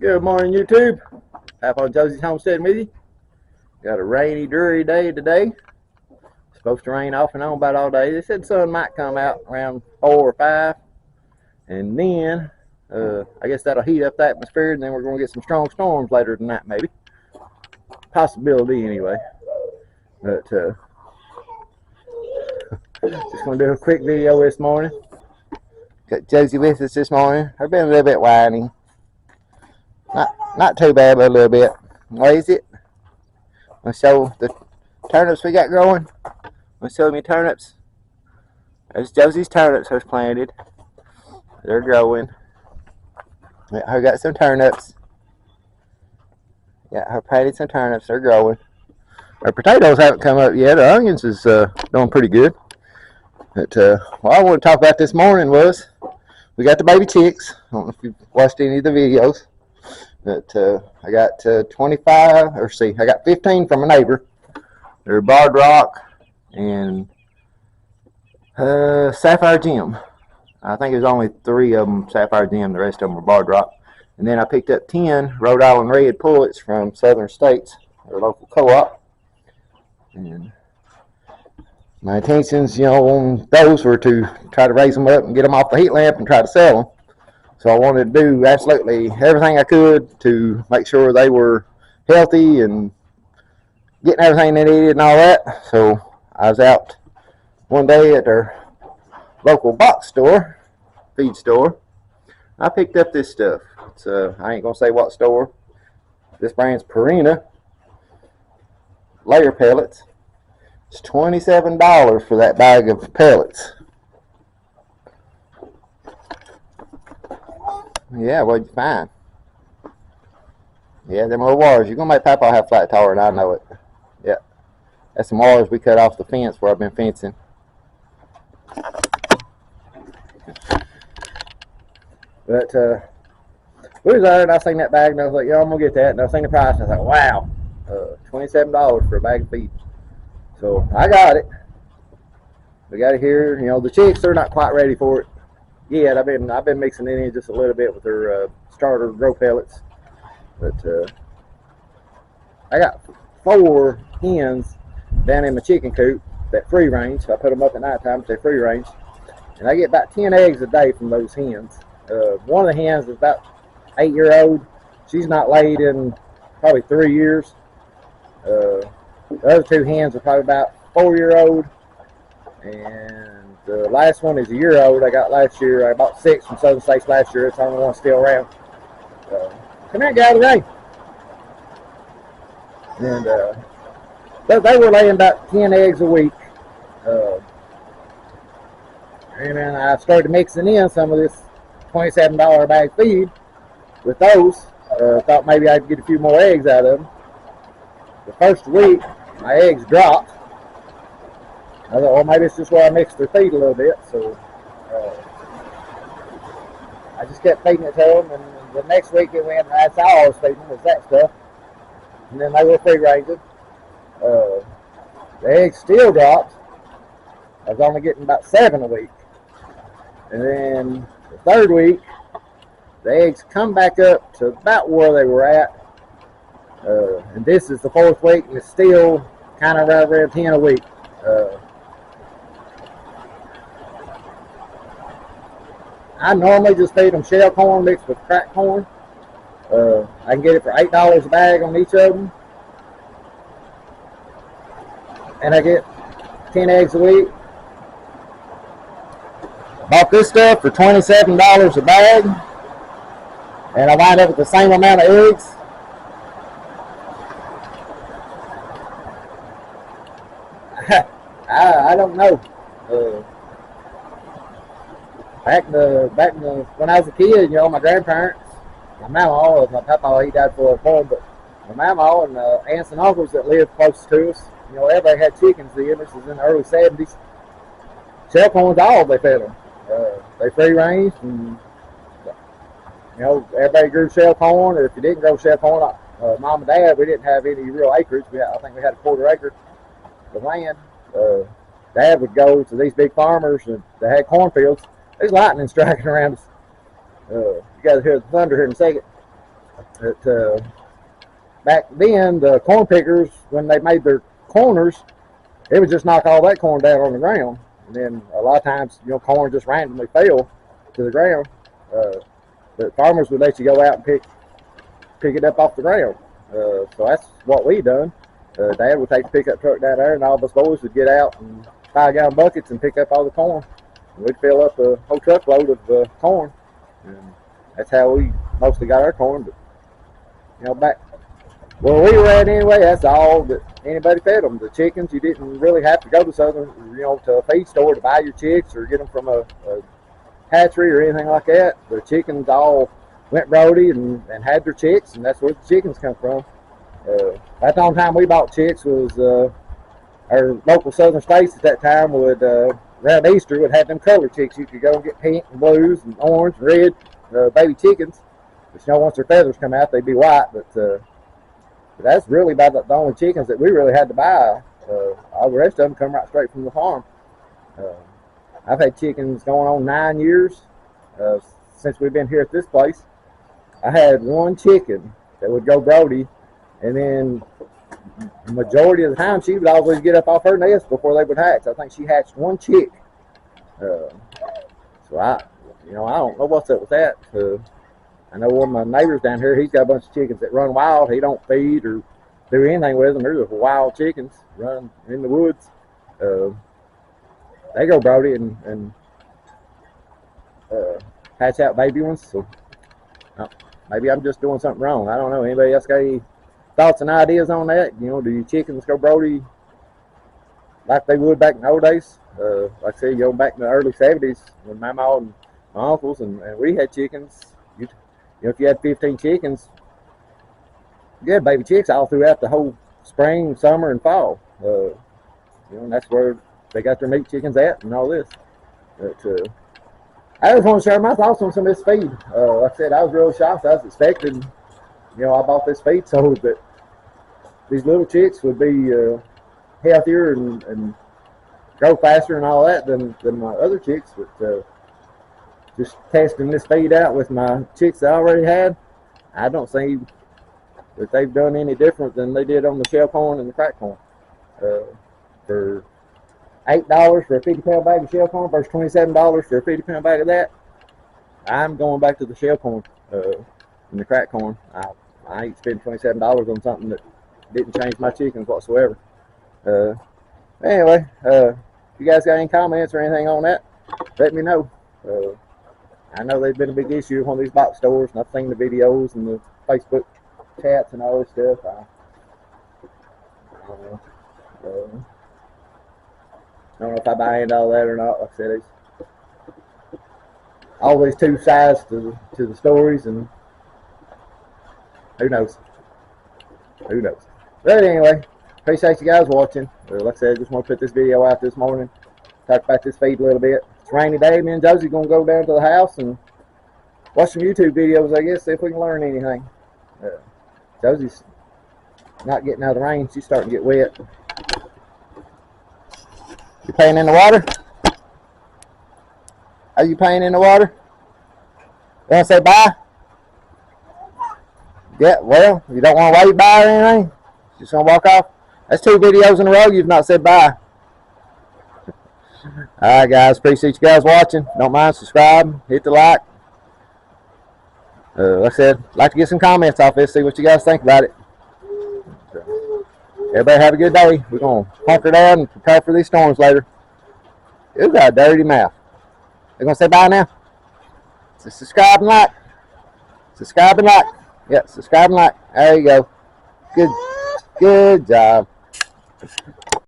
Good morning, YouTube. Back on Josie's Homestead with you. Got a rainy, dreary day today. Supposed to rain off and on about all day. They said the sun might come out around 4 or 5, and then I guess that'll heat up the atmosphere, and then we're going to get some strong storms later tonight, maybe. Possibility, anyway. But just going to do a quick video this morning. Got Josie with us this morning. I've been a little bit whiny. Not too bad, but a little bit. What is it? I'll show the turnips we got growing. I'll show me turnips. There's Josie's turnips are planted. They're growing. I got some turnips. Yeah, I planted some turnips. They're growing. Our potatoes haven't come up yet. Our onions is doing pretty good. But what I want to talk about this morning was we got the baby chicks. I don't know if you've watched any of the videos. But I got 25, or see, I got 15 from a neighbor. They're Barred Rock and Sapphire Gem. I think there's only 3 of them Sapphire Gem. The rest of them are Barred Rock. And then I picked up 10 Rhode Island Red Pullets from Southern States, their local co-op. And my intentions, on those were to try to raise them up and get them off the heat lamp and try to sell them. So I wanted to do absolutely everything I could to make sure they were healthy and getting everything they needed and all that. So I was out one day at our local box store, feed store. I picked up this stuff. It's I ain't gonna say what store. This brand's Purina layer pellets. It's $27 for that bag of pellets. Yeah, what'd you find? Yeah, them old wires. You're going to make Papa have flat tire, and I know it. Yeah. That's some wires we cut off the fence where I've been fencing. But, we was there, and I seen that bag, and I was like, I'm going to get that. And I seen the price, and I was like, wow, $27 for a bag of feed. So, I got it. We got it here. The chicks, they're not quite ready for it. Yeah, I've been mixing it in just a little bit with their starter grow pellets, but I got 4 hens down in my chicken coop that free range. So I put them up at night time, they free range, and I get about 10 eggs a day from those hens. One of the hens is about 8-year-old. She's not laid in probably 3 years. The other 2 hens are probably about 4-year-old, and the last one is a year old. I got last year. I bought 6 from Southern States last year. It's the only one still around. Come here, get out of the rain. And they were laying about 10 eggs a week. And then I started mixing in some of this $27 bag feed with those. Thought maybe I'd get a few more eggs out of them. The first week, my eggs dropped. I thought, well, maybe it's just where I mixed their feed a little bit. So I just kept feeding it to them, and the next week it went, that's all I was feeding them, was that stuff. And then they were free ranging. The eggs still dropped. I was only getting about 7 a week. And then the 3rd week, the eggs come back up to about where they were at. And this is the 4th week, and it's still kind of right around 10 a week. I normally just feed them shell corn mixed with cracked corn. I can get it for $8 a bag on each of them. And I get 10 eggs a week. Bought this stuff for $27 a bag. And I wind up with the same amount of eggs. I don't know. Back when I was a kid, my grandparents, my mama, my papa, he died before I was born, but my mama and aunts and uncles that lived close to us, everybody had chickens then. This was in the early 70s. Shell corn's all they fed them. They free ranged, and everybody grew shell corn, or if you didn't grow shell corn, mom and dad, we didn't have any real acreage. I think we had a 1/4 acre of land. Dad would go to these big farmers that had cornfields. There's lightning striking around us. You guys hear the thunder here in a second. Back then, the corn pickers, when they made their corners, they would just knock all that corn down on the ground. And then a lot of times, corn just randomly fell to the ground. The farmers would let you go out and pick it up off the ground. So that's what we done. Dad would take the pickup truck down there, and all of us boys would get out and 5-gallon buckets and pick up all the corn. And we'd fill up a whole truckload of corn, and that's how we mostly got our corn. But back where we were at anyway, that's all that anybody fed them. The chickens, you didn't really have to go to to a feed store to buy your chicks or get them from a hatchery or anything like that. The chickens all went Brody and had their chicks, and that's where the chickens come from. That's the only time we bought chicks was our local southern states at that time would, around Easter, would have them color chicks. You could go and get pink and blues and orange and red baby chickens. But once their feathers come out, they'd be white. But that's really about the only chickens that we really had to buy. All the rest of them come right straight from the farm. I've had chickens going on 9 years since we've been here at this place. I had one chicken that would go Brody, and then the majority of the time she would always get up off her nest before they would hatch. I think she hatched one chick. So I don't know what's up with that. I know one of my neighbors down here, he's got a bunch of chickens that run wild. He don't feed or do anything with them. They're just wild chickens run in the woods. They go Brody and hatch out baby ones. So maybe I'm just doing something wrong. I don't know. Anybody else got any thoughts and ideas on that? Do your chickens go Brody like they would back in the old days? Like I said, back in the early 70s when my mom and my uncles and we had chickens. If you had 15 chickens, you had baby chicks all throughout the whole spring, summer, and fall. And that's where they got their meat chickens at and all this. But, I just want to share my thoughts on some of this feed. Like I said, I was really shocked. I was expecting, I bought this feed so that these little chicks would be healthier and grow faster and all that than my other chicks. But just testing this feed out with my chicks that I already had, I don't see that they've done any different than they did on the shell corn and the crack corn. For $8 for a 50-pound bag of shell corn versus $27 for a 50-pound bag of that, I'm going back to the shell corn and the crack corn. I ain't spending $27 on something that didn't change my chickens whatsoever. Anyway, if you guys got any comments or anything on that, let me know. I know they've been a big issue on these box stores, and I've seen the videos and the Facebook chats and all this stuff. I don't know. I don't know if I buy into all that or not. Like I said, it's always two sides to the stories, and who knows? Who knows? But anyway, appreciate you guys watching. Like I said, I just want to put this video out this morning, talk about this feed a little bit. It's a rainy day. Me and Josie going to go down to the house and watch some YouTube videos, I guess, see if we can learn anything. Josie's not getting out of the rain. She's starting to get wet. You playing in the water? Are you playing in the water? You want to say bye? Yeah, well, you don't want to wave bye or anything? Just going to walk off? That's 2 videos in a row you've not said bye. Alright guys, appreciate you guys watching. Don't mind subscribing, hit the like. Like I said, like to get some comments off this, see what you guys think about it. Everybody have a good day. We're going to hunker down and prepare for these storms later. You got a dirty mouth. They're going to say bye now? So subscribe and like. Subscribe and like. Yeah, subscribe and like. There you go. Good job.